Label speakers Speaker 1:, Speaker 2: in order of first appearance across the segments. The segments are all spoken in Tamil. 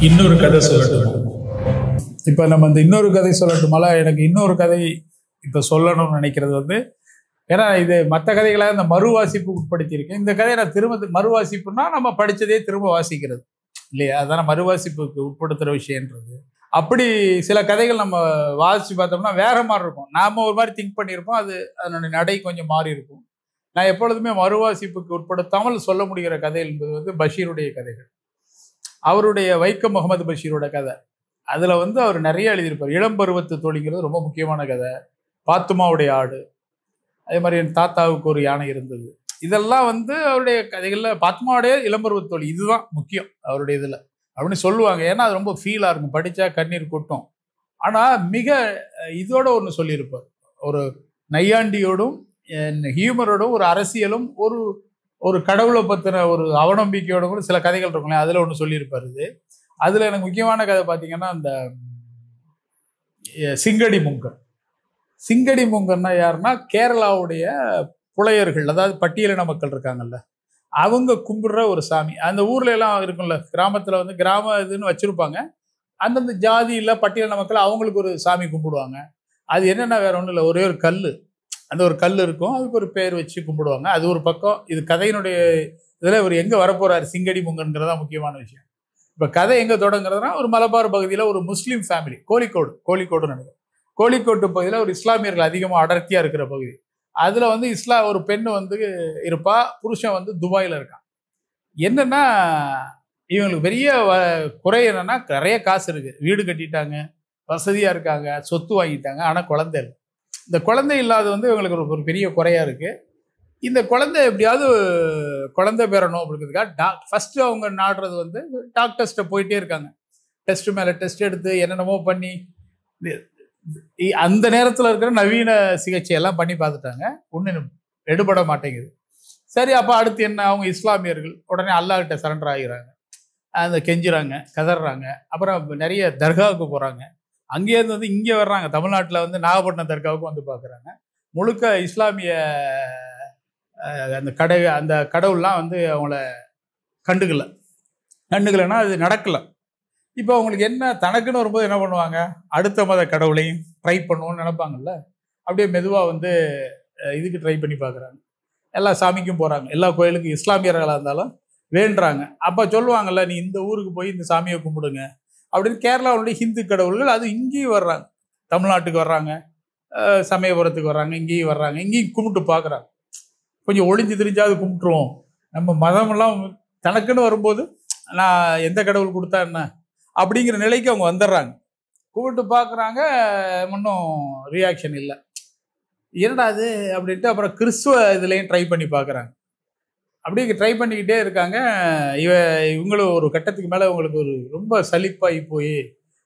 Speaker 1: இன்னொரு கதை சொல்லட்டுமா? இப்போ நம்ம இந்த இன்னொரு கதை சொல்லட்டுமால, எனக்கு இன்னொரு கதை இப்போ சொல்லணும்னு நினைக்கிறது வந்து, ஏன்னா இது மற்ற கதைகளாக இந்த மறுவாசிப்பு உட்படுத்தியிருக்கேன். இந்த கதையை நான் திரும்ப மறுவாசிப்புனா நம்ம படித்ததே திரும்ப வாசிக்கிறது இல்லையா? அதான மறுவாசிப்புக்கு உட்படுத்துகிற விஷயன்றது. அப்படி சில கதைகள் நம்ம வாசித்து பார்த்தோம்னா வேற மாதிரி இருக்கும். நாம் ஒரு மாதிரி திங்க் பண்ணியிருப்போம், அது அதனுடைய நடை கொஞ்சம் மாறி இருக்கும். நான் எப்பொழுதுமே மறுவாசிப்புக்கு உட்படுத்தாமல் சொல்ல முடிகிற கதை என்பது வந்து பஷீருடைய கதைகள். அவருடைய வைக்கம் முகமது பஷீரோட கதை. அதில் வந்து அவர் நிறைய எழுதியிருப்பார். இளம் பருவத்து தோழிங்கிறது ரொம்ப முக்கியமான கதை. பாத்துமாவுடைய ஆடு, அதே மாதிரி என் தாத்தாவுக்கு ஒரு யானை இருந்தது. இதெல்லாம் வந்து அவருடைய கதைகளில் பாத்துமாவுடைய இளம்பருவத்து தோழி இதுதான் முக்கியம் அவருடைய இதில் அப்படின்னு சொல்லுவாங்க. ஏன்னா அது ரொம்ப ஃபீலாக இருக்கும், படித்தா கண்ணீர் கொட்டும். ஆனால் மிக இதோட ஒன்று சொல்லியிருப்பார், ஒரு நையாண்டியோடும் ஹியூமரோடும் ஒரு அரசியலும் ஒரு ஒரு கடவுளை பற்றின ஒரு அவநம்பிக்கையோட கூட சில கதைகள் இருக்குங்களே, அதில் ஒன்று சொல்லியிருப்பார். இது அதில் எனக்கு முக்கியமான கதை பார்த்தீங்கன்னா இந்த சிங்கடி முங்கன். சிங்கடி முங்கன்னா யாருன்னா கேரளாவுடைய புலையர்கள், அதாவது பட்டியலின மக்கள் இருக்காங்கல்ல, அவங்க கும்பிடுற ஒரு சாமி. அந்த ஊர்ல எல்லாம் இருக்கும்ல, கிராமத்தில் வந்து கிராம இதுன்னு வச்சிருப்பாங்க. அந்தந்த ஜாதியில் பட்டியலின மக்கள் அவங்களுக்கு ஒரு சாமி கும்பிடுவாங்க. அது என்னென்னா வேற ஒன்றும் இல்லை, ஒரே ஒரு கல், அந்த ஒரு கல் இருக்கும், அதுக்கு ஒரு பேர் வச்சு கும்பிடுவாங்க. அது ஒரு பக்கம். இது கதையினுடைய இதில் இவர் எங்கே வரப்போறாரு சிங்கடி முங்கன்கிறதா முக்கியமான விஷயம். இப்போ கதை எங்கே தொடங்குறதுனா, ஒரு மலபார் பகுதியில் ஒரு முஸ்லீம் ஃபேமிலி, கோழிக்கோடு நினைக்கிறேன், கோழிக்கோட்டு பகுதியில் ஒரு இஸ்லாமியர்கள் அதிகமாக அடர்த்தியாக இருக்கிற பகுதி. அதில் வந்து ஒரு பெண்ணு வந்து இருப்பா, புருஷன் வந்து துபாயில் இருக்கான். என்னன்னா இவங்களுக்கு பெரிய குறை என்னன்னா, நிறைய காசு இருக்குது, வீடு கட்டிட்டாங்க, வசதியாக இருக்காங்க, சொத்து வாங்கிட்டாங்க, ஆனால் குழந்தை இல்லை. இந்த குழந்தை இல்லாத வந்து இவங்களுக்கு ஒரு பெரிய குறையாக இருக்குது. இந்த குழந்தை எப்படியாவது குழந்தை பெறணும் அப்படிங்கிறதுக்காக ஃபஸ்ட்டு அவங்க நாடுறது வந்து டாக்டர்ஸ்ட்டை போயிட்டே இருக்காங்க. டெஸ்ட் மேலே டெஸ்ட் எடுத்து என்னென்னமோ பண்ணி அந்த நேரத்தில் இருக்கிற நவீன சிகிச்சையெல்லாம் பண்ணி பார்த்துட்டாங்க, ஒன்றும் எடுபட மாட்டேங்குது. சரி, அப்போ அடுத்து என்ன, அவங்க இஸ்லாமியர்கள் உடனே அல்லாஹ்கிட்ட சரண்டர் ஆகிறாங்க, அந்த கெஞ்சுறாங்க, கதறாங்க. அப்புறம் நிறைய தர்காவுக்கு போகிறாங்க. அங்கேருந்து வந்து இங்கே வர்றாங்க, தமிழ்நாட்டில் வந்து நாகப்பட்டினம் தர்காவுக்கு வந்து பார்க்குறாங்க. முழுக்க இஸ்லாமிய அந்த கடவுள்லாம் வந்து அவங்கள கண்டுக்கலைன்னா அது நடக்கலை. இப்போ அவங்களுக்கு என்ன, தனக்குன்னு வரும்போது என்ன பண்ணுவாங்க, அடுத்த மத கடவுளையும் ட்ரை பண்ணுவோன்னு நினைப்பாங்கல்ல. அப்படியே மெதுவாக வந்து இதுக்கு ட்ரை பண்ணி பார்க்குறாங்க. எல்லா சாமிக்கும் போகிறாங்க, எல்லா கோயிலுக்கும், இஸ்லாமியர்களாக இருந்தாலும் வேண்டுறாங்க. அப்போ சொல்லுவாங்கல்ல, நீ இந்த ஊருக்கு போய் இந்த சாமியை கும்பிடுங்க அப்படின்னு. கேரளாவுடைய ஹிந்து கடவுள்கள் அது இங்கேயும் வர்றாங்க, தமிழ்நாட்டுக்கு வர்றாங்க, சமயபுரத்துக்கு வர்றாங்க, இங்கேயும் வர்றாங்க, இங்கேயும் கும்பிட்டு பார்க்குறாங்க. கொஞ்சம் ஒளிஞ்சு திரிஞ்சாவது கும்பிட்டுருவோம், நம்ம மதமெல்லாம் தனக்குன்னு வரும்போது நான் எந்த கடவுள் கொடுத்தா என்ன அப்படிங்கிற நிலைக்கு அவங்க வந்துடுறாங்க. கூப்பிட்டு பார்க்குறாங்க, இன்னும் ரியாக்ஷன் இல்லை. என்னடா அது அப்படின்ட்டு அப்புறம் கிறிஸ்துவ இதுலேயும் ட்ரை பண்ணி பார்க்குறாங்க. அப்படியே ட்ரை பண்ணிக்கிட்டே இருக்காங்க. இவங்களும் ஒரு கட்டத்துக்கு மேலே அவங்களுக்கு ஒரு ரொம்ப சலிப்பாகி போய்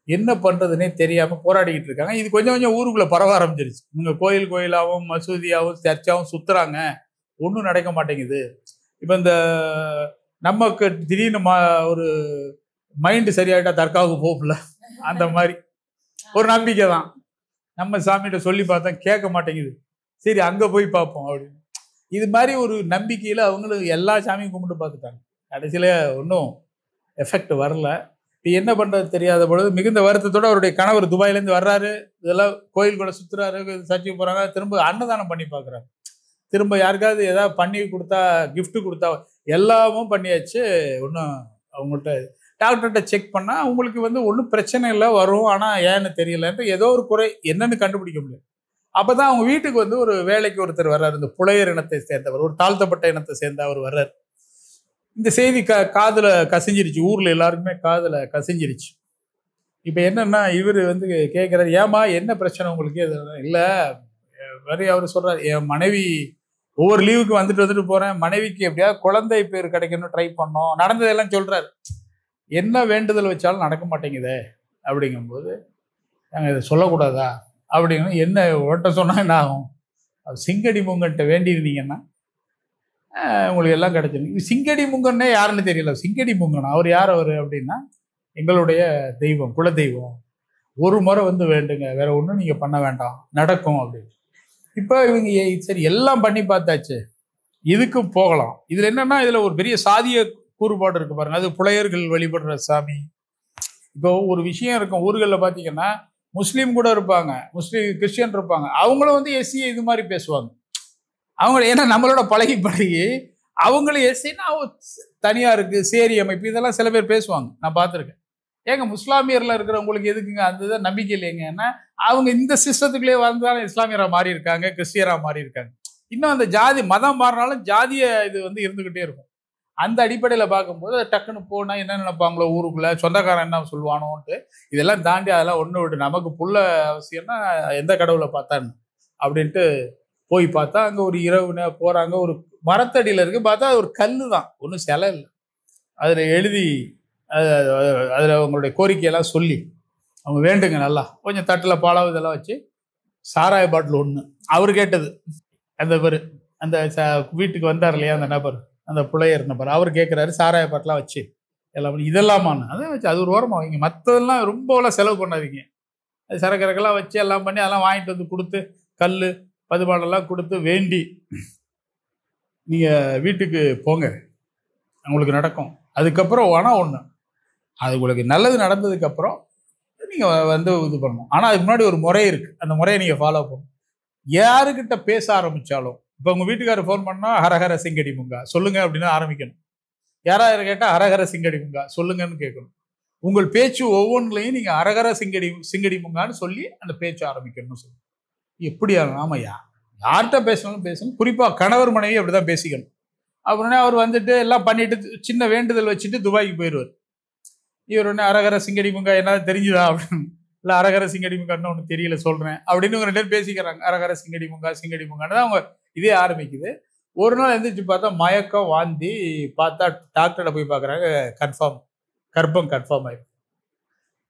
Speaker 1: என்ன பண்ணுறதுனே தெரியாமல் போராடிக்கிட்டு இருக்காங்க. இது கொஞ்சம் கொஞ்சம் ஊருக்குள்ளே பரவ ஆரம்பிச்சிருச்சு. இவங்க கோயிலாகவும் மசூதியாகவும் சர்ச்சாகவும் சுற்றுறாங்க, ஒன்றும் நடக்க மாட்டேங்குது. இப்போ இந்த நமக்கு திடீர்னு ஒரு மைண்டு சரியாயிட்டா தர்காவுக்கு போகல, அந்த மாதிரி ஒரு நம்பிக்கை தான். நம்ம சாமிகிட்ட சொல்லி பார்த்தா கேட்க மாட்டேங்குது, சரி அங்கே போய் பார்ப்போம் அப்படின்னு. இது மாதிரி ஒரு நம்பிக்கையில் அவங்களும் எல்லா சாமியும் கும்பிட்டு பார்த்துட்டாங்க. கடைசியில் ஒன்றும் எஃபெக்ட் வரல. இப்போ என்ன பண்ணுறது தெரியாத பொழுது மிகுந்த வருத்தத்தோடு அவருடைய கணவர் துபாயிலேருந்து வர்றாரு. இதெல்லாம் கோயில் கூட சுற்றுறாரு, சர்ச்சுக்கு போகிறாங்க, திரும்ப அன்னதானம் பண்ணி பார்க்குறாங்க. திரும்ப யாருக்காவது ஏதாவது பண்ணி கொடுத்தா, கிஃப்ட் கொடுத்தா, எல்லாமும் பண்ணியாச்சு, ஒன்றும் அவங்கள்ட்ட டாக்டர்கிட்ட செக் பண்ணால் அவங்களுக்கு வந்து ஒன்றும் பிரச்சனை இல்லை, வரும், ஆனால் ஏன்னு தெரியலன்ட்டு ஏதோ ஒரு குறை என்னன்னு கண்டுபிடிக்க முடியும். அப்போ தான் அவங்க வீட்டுக்கு வந்து ஒரு வேலைக்கு ஒருத்தர் வர்றாரு, இந்த புலையர் இனத்தை சேர்ந்தவர், ஒரு தாழ்த்தப்பட்ட இனத்தை சேர்ந்த அவர் வர்றார். இந்த செய்தி காதில் கசிஞ்சிருச்சு, ஊரில் எல்லாருக்குமே காதில் கசிஞ்சிருச்சு. இப்போ என்னன்னா இவர் வந்து கேட்குறாரு, ஏமா என்ன பிரச்சனை உங்களுக்கு? இல்லை வேறு அவர் சொல்கிறார், என் மனைவி ஒவ்வொரு லீவுக்கு வந்துட்டு போகிறேன், மனைவிக்கு எப்படியாவது குழந்தை பேர் கிடைக்கணும் ட்ரை பண்ணோம், நடந்ததெல்லாம் சொல்கிறார். என்ன வேண்டுதல் வச்சாலும் நடக்க மாட்டேங்குதே அப்படிங்கும்போது, நாங்கள் இதை சொல்லக்கூடாதா அப்படிங்கணும். என்ன ஓட்ட சொன்னால் என்ன ஆகும், சிங்கடி முங்கன்ட்ட வேண்டியிருந்தீங்கன்னா உங்களுக்கு எல்லாம் கிடைச்சிருக்கு. சிங்கடி முங்கன்னே யாருன்னு தெரியல, சிங்கடி முங்கன் அவர் யார் அவர் அப்படின்னா, எங்களுடைய தெய்வம், குலதெய்வம், ஒரு முறை வந்து வேண்டுங்க, வேற ஒன்றும் நீங்கள் பண்ண வேண்டாம், நடக்கும் அப்படின்னு. இப்போ இவங்க சரி எல்லாம் பண்ணி பார்த்தாச்சு, இதுக்கும் போகலாம். இதில் என்னன்னா, இதில் ஒரு பெரிய சாதிய கூறுபாடு இருக்கு பாருங்க. அது புலையர்கள் வழிபடுற சாமி, இப்போ ஒரு விஷயம் இருக்கும் ஊர்களில் பார்த்தீங்கன்னா, முஸ்லீம் கூட இருப்பாங்க, கிறிஸ்டியன் இருப்பாங்க. அவங்களும் வந்து எஸ்சி இது மாதிரி பேசுவாங்க. அவங்க ஏன்னா நம்மளோட பழகி அவங்களும் எஸ்சின்னா தனியா இருக்கு, சேரி அமைப்பு இதெல்லாம் சில பேர் பேசுவாங்க. நான் பார்த்துருக்கேன். ஏங்க முஸ்லாமியர்ல இருக்கிறவங்களுக்கு எதுக்குங்க அந்த நம்பிக்கை இல்லைங்க? ஏன்னா அவங்க இந்த சிஸ்டத்துக்குள்ளே வந்தாலும் இஸ்லாமியரா மாறி இருக்காங்க, கிறிஸ்டியரா மாறி இருக்காங்க. இன்னும் அந்த ஜாதி மதம் மாறினாலும் ஜாதிய இது வந்து இருந்துகிட்டே இருக்கும். அந்த அடிப்படையில் பார்க்கும்போது டக்குன்னு போனால் என்ன நினைப்பாங்களோ ஊருக்குள்ள சொந்தக்காரன் என்ன சொல்லுவானோன்ட்டு இதெல்லாம் தாண்டி அதெல்லாம் ஒன்று விட்டு நமக்கு புள்ள அவசியம்னா எந்த கடவுளை பார்த்தான்னு அப்படின்ட்டு போய் பார்த்தா அங்கே ஒரு இரவு போகிறாங்க. ஒரு மரத்தடியில் இருக்கு, பார்த்தா ஒரு கல் தான், ஒன்றும் சிலை இல்லை. அதில் எழுதி அதில் அவங்களுடைய கோரிக்கையெல்லாம் சொல்லி அவங்க வேண்டுங்க நல்லா கொஞ்சம் தட்டில் பாலாவு இதெல்லாம் வச்சு சாராய பாட்டில் ஒன்று அவர் கேட்டது. அந்த பேர் அந்த வீட்டுக்கு வந்தார் இல்லையா அந்த நபர், அந்த புலையர் நபர், அவர் கேட்குறாரு சாராய பாட்டெலாம் வச்சு எல்லாம் இதெல்லாமான்னு அதை வச்சு அது ஒரு ஓரமாக வைங்க, மற்றதெல்லாம் ரொம்பலாம் செலவு பண்ணாதீங்க. அது சரக்கரக்கெல்லாம் வச்சு எல்லாம் பண்ணி அதெல்லாம் வாங்கிட்டு வந்து கொடுத்து கல் பதுபாடெல்லாம் கொடுத்து வேண்டி நீங்கள் வீட்டுக்கு போங்க, உங்களுக்கு நடக்கும். அதுக்கப்புறம் ஆனால் ஒன்று, அது உங்களுக்கு நல்லது நடந்ததுக்கப்புறம் நீங்கள் வந்து இது பண்ணணும். ஆனால் அதுக்கு முன்னாடி ஒரு முறை இருக்குது, அந்த முறையை நீங்கள் ஃபாலோ பண்ணணும். யாருக்கிட்ட பேச ஆரம்பித்தாலும் இப்போ உங்கள் வீட்டுக்காரர் ஃபோன் பண்ணால் ஹரஹர சிங்கடி முங்கா சொல்லுங்க அப்படின்னு ஆரம்பிக்கணும். யாராவது கேட்டால் ஹரஹர சிங்கடி முங்கா சொல்லுங்கன்னு கேட்கணும். உங்கள் பேச்சு ஒவ்வொன்றிலையும் நீங்கள் ஹரஹர சிங்கடி முங்கான்னு சொல்லி அந்த பேச்சு ஆரம்பிக்கணும்னு சொல்லணும். எப்படியா? ஆமையா, யார்கிட்ட பேசணும் பேசணும், குறிப்பாக கணவர் மனைவி அப்படி தான் பேசிக்கணும். அப்புறமே அவர் வந்துட்டு எல்லாம் பண்ணிட்டு சின்ன வேண்டுதல் வச்சுட்டு துபாய்க்கு போயிடுவார். இவர் ஒன்று அரகர சிங்கடி முங்கா என்ன தெரிஞ்சுதா அப்படின்னு, இல்லை அரகர சிங்கடி முங்கான்னு ஒன்று தெரியல சொல்கிறேன் அப்படின்னு இவங்க 2 பேரும் பேசிக்கிறாங்க. அரகர சிங்கடி முங்கான்னு தான் அவங்க இதே ஆரம்பிக்குது. ஒரு நாள் எழுந்திரிச்சு பார்த்தா மயக்கம் வாந்தி, பார்த்தா டாக்டர்கிட்ட போய் பார்க்குறாங்க, கர்ப்பம் கன்ஃபார்ம் ஆயிடும்.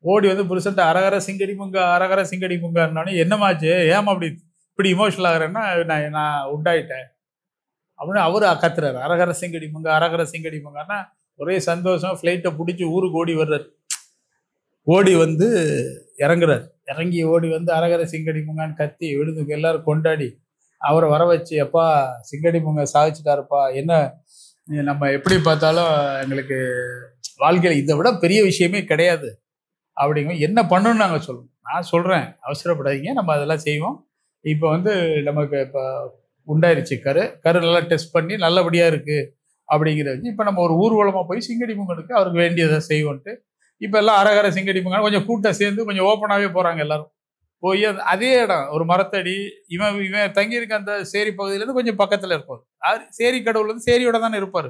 Speaker 1: ஓடி வந்து புருஷன்ட்ட அரகர சிங்கடி முங்கான்னு என்னமாச்சு, ஏமா இப்படி இமோஷனல் ஆகிறேன்னா நான் உண்டாயிட்டேன் அப்படின்னு அவரு கத்துறாரு. அரகர சிங்கடி முங்கான்னா ஒரே சந்தோஷம். ஃப்ளைட்டை பிடிச்சி ஊருக்கு ஓடி வர்றாரு. ஓடி வந்து இறங்குறாரு. இறங்கி ஓடி வந்து அரகர சிங்கடி முங்கான்னு கத்தி விழுந்து எல்லாரும் கொண்டாடி அவரை வர வச்சு, எப்பா சிங்கடி முங்க சாதிச்சுட்டாருப்பா, என்ன நம்ம எப்படி பார்த்தாலும் எங்களுக்கு வாழ்க்கையில் இதை விட பெரிய விஷயமே கிடையாது அப்படிங்க. என்ன பண்ணணும்னு நாங்கள் சொல்லணும். நான் சொல்கிறேன், அவசரப்படாதீங்க, நம்ம அதெல்லாம் செய்வோம். இப்போ வந்து நமக்கு இப்போ உண்டாயிருச்சு கரு நல்லா டெஸ்ட் பண்ணி நல்லபடியாக இருக்குது அப்படிங்கிறது. இப்போ நம்ம ஒரு ஊர்வலமாக போய் சிங்கடி முங்கனுக்கு அவருக்கு வேண்டியதை செய்வோன்ட்டு இப்போ எல்லாம் அரகர சிங்கடி முங்கன் கொஞ்சம் கூட்டம் சேர்ந்து கொஞ்சம் ஓப்பனாகவே போகிறாங்க. எல்லாரும் போய் அதே இடம் ஒரு மரத்தடி, இவன் தங்கியிருக்க அந்த சேரி பகுதியிலேருந்து கொஞ்சம் பக்கத்தில் இருப்பார். சேரி கடவுள் வந்து சேரியோட தானே இருப்பார்.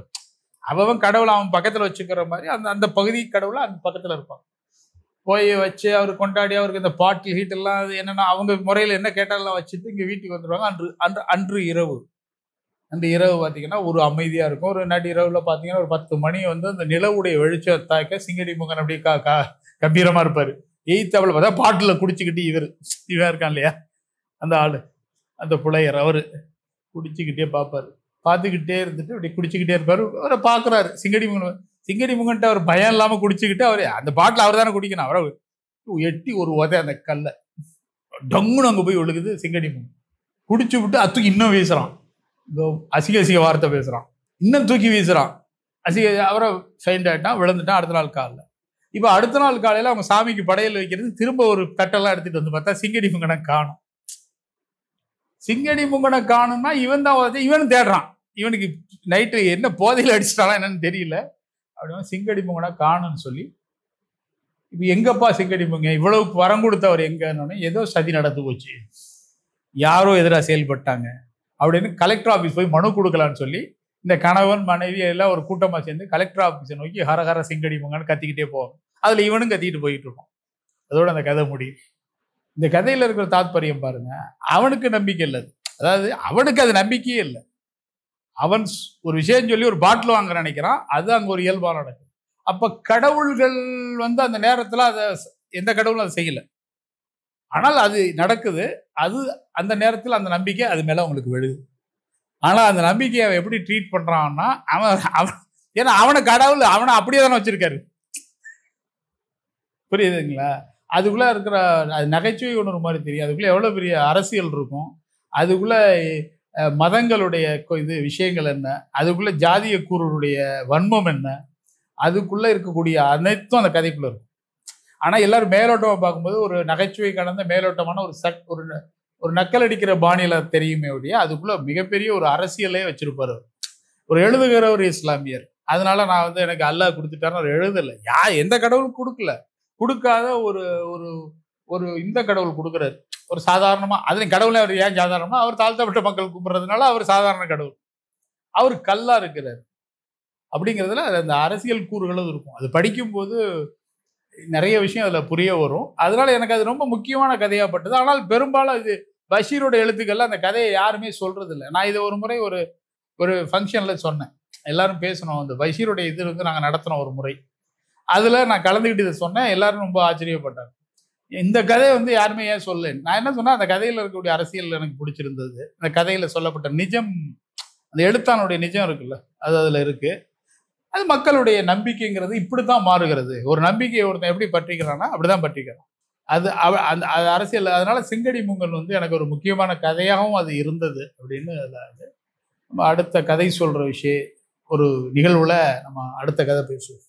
Speaker 1: அவன் கடவுளை அவன் பக்கத்தில் வச்சுக்கிற மாதிரி அந்த பகுதி கடவுளை அந்த பக்கத்தில் இருப்பான். போய் வச்சு அவர் கொண்டாடி அவருக்கு இந்த பாட்டு ஹீட்டெல்லாம் அது என்னென்னா அவங்க முறையில் என்ன கேட்டாலாம் வச்சுட்டு இங்கே வீட்டுக்கு வந்துடுவாங்க. அன்று இரவு பார்த்தீங்கன்னா ஒரு அமைதியாக இருக்கும். ஒரு நடு இரவில் பார்த்தீங்கன்னா ஒரு 10 மணி வந்து அந்த நிலவுடைய வெளிச்சம் தாக்க சிங்கடி முங்கன் அப்படியே கம்பீரமாக இருப்பார். எய்த்தாவில் பார்த்தா பாட்டில் குடிச்சிக்கிட்டு இவன் இருக்கான் இல்லையா அந்த ஆள், அந்த புலையர், அவர் குடிச்சிக்கிட்டே பார்ப்பார். பார்த்துக்கிட்டே இருந்துட்டு அப்படி குடிச்சிக்கிட்டே இருப்பார். அவரை பார்க்குறாரு சிங்கடி முங்கன்ட்டு அவர் பயம் இல்லாமல் குடிச்சிக்கிட்டு அவர் அந்த பாட்டில் அவர் தானே குடிக்கணும். அவரை எட்டி ஒரு உதை அந்த கல்லை டங்குன்னு அங்கே போய் ஒழுகுது. சிங்கடி முங்கன் குடிச்சு விட்டு அத்துக்கு இன்னும் வீசுறான். அசிங்க வார்த்தை பேசுகிறான், இன்னும் தூக்கி வீசுகிறான். அவரை ஃபைண்ட் ஆகிட்டான், விழுந்துட்டான். அடுத்த நாள் காலையில் இப்போ அடுத்த நாள் காலையில் அவங்க சாமிக்கு படையல் வைக்கிறது, திரும்ப ஒரு தட்டெல்லாம் எடுத்துகிட்டு வந்து பார்த்தா சிங்கடி முங்கனை காணும். சிங்கடி முங்கனை காணும்னா இவன் தான் இவனும் தேடுறான். இவனுக்கு நைட்டு என்ன போதையில் அடிச்சிட்டானா என்னன்னு தெரியல. அப்படின்னா சிங்கடி முங்கனை காணும்னு சொல்லி இப்போ எங்கப்பா சிங்கடி முங்க இவ்வளவுக்கு வரம் கொடுத்தவர் எங்கன்னு, ஏதோ சதி நடந்து போச்சு, யாரோ எதிராக செயல்பட்டாங்க அப்படின்னு கலெக்டர் ஆஃபீஸ் போய் மனு கொடுக்கலான்னு சொல்லி இந்த கணவன் மனைவி எல்லாம் ஒரு கூட்டமாக சேர்ந்து கலெக்டர் ஆஃபீஸை நோக்கி ஹரஹர சிங்கடி முங்கன்னு கத்திக்கிட்டே போவோம். அதில் இவனும் கத்திக்கிட்டு போயிட்டு இருக்கோம். அதோட அந்த கதை முடியும். இந்த கதையில் இருக்கிற தாத்பரியம் பாருங்க, அவனுக்கு நம்பிக்கை இல்லை. அதாவது அவனுக்கு அது நம்பிக்கையே இல்லை. அவன் ஒரு விஷயம் சொல்லி ஒரு பாட்டில் வாங்க நினைக்கிறான், அது அங்கே ஒரு இயல்பாக நடக்குது. அப்போ கடவுள்கள் வந்து அந்த நேரத்தில் அதை எந்த கடவுளும் அதை செய்யலை, ஆனால் அது நடக்குது. அது அந்த நேரத்தில் அந்த நம்பிக்கை அது மேலே அவங்களுக்கு விழுது. ஆனால் அந்த நம்பிக்கையை அவன் எப்படி ட்ரீட் பண்ணுறான்னா, அவன் ஏன்னா அவனை கடவுள் அவனை அப்படியே தானே வச்சிருக்காரு. புரியுதுங்களா? அதுக்குள்ளே இருக்கிற அது நகைச்சுவை ஒன்று மாதிரி தெரியும். அதுக்குள்ளே எவ்வளோ பெரிய அரசியல் இருக்கும், அதுக்குள்ளே மதங்களுடைய இது விஷயங்கள் என்ன, அதுக்குள்ளே ஜாதிய கூறுடைய வன்மம் என்ன, அதுக்குள்ளே இருக்கக்கூடிய அனைத்தும் அந்த கதைக்குள்ளே இருக்கும். ஆனா எல்லாரும் மேலோட்டமா பார்க்கும்போது ஒரு நகைச்சுவை கடந்த மேலோட்டமான ஒரு ஒரு நக்கல் அடிக்கிற பாணியில தெரியுமே ஒழிய அதுக்குள்ள மிகப்பெரிய ஒரு அரசியலே வச்சிருப்பாரு அவர். ஒரு எழுதுகிற ஒரு இஸ்லாமியர். அதனால நான் வந்து எனக்கு அல்லாஹ் கொடுத்துட்டாருன்னு அவர் எழுதல. எந்த கடவுளும் கொடுக்கல. கொடுக்காத ஒரு ஒரு ஒரு இந்த கடவுள் கொடுக்குறாரு. ஒரு சாதாரணமா அதுல கடவுளை அவர் ஏன் சாதாரணமா அவர் தாழ்த்தப்பட்ட மக்கள் கும்பிடுறதுனால அவர் சாதாரண கடவுள். அவர் கல்லா இருக்கிறார். அப்படிங்கிறதுல அந்த அரசியல் கூறுகளும் இருக்கும். அது படிக்கும்போது நிறைய விஷயம் அதுல புரிய வரும். அதனால எனக்கு அது ரொம்ப முக்கியமான கதையாப்பட்டது. ஆனால் பெரும்பாலும் இது பஷீரோட எழுத்துக்கள்ல அந்த கதையை யாருமே சொல்றது இல்ல. நான் இதை ஒரு முறை ஒரு ஒரு ஃபங்க்ஷன்ல சொன்னேன். எல்லாரும் பேசணும். அந்த பஷீருடைய இது வந்து நாங்க நடத்தினோம் ஒரு முறை. அதுல நான் கலந்துக்கிட்டு இதை சொன்னேன். எல்லாரும் ரொம்ப ஆச்சரியப்பட்டாங்க. இந்த கதையை வந்து யாருமே ஏன் சொல்லல? நான் என்ன சொன்னேன், அந்த கதையில இருக்கக்கூடிய அரசியல் எனக்கு பிடிச்சிருந்தது. அந்த கதையில சொல்லப்பட்ட நிஜம், அந்த எழுத்தானுடைய நிஜம் இருக்குல்ல, அது அதுல இருக்கு. அது மக்களுடைய நம்பிக்கைங்கிறது இப்படித்தான் மாறுகிறது. ஒரு நம்பிக்கையை ஒருத்தன் எப்படி பற்றிக்கிறான்னா அப்படிதான் பற்றிக்கிறான். அது அது அரசியல். அதனால சிங்கடி மூங்கல் வந்து எனக்கு ஒரு முக்கியமான கதையாகவும் அது இருந்தது அப்படின்னு நம்ம அடுத்த கதை சொல்ற விஷயம் ஒரு நிகழ்வுல நம்ம அடுத்த கதை பேசுவோம்.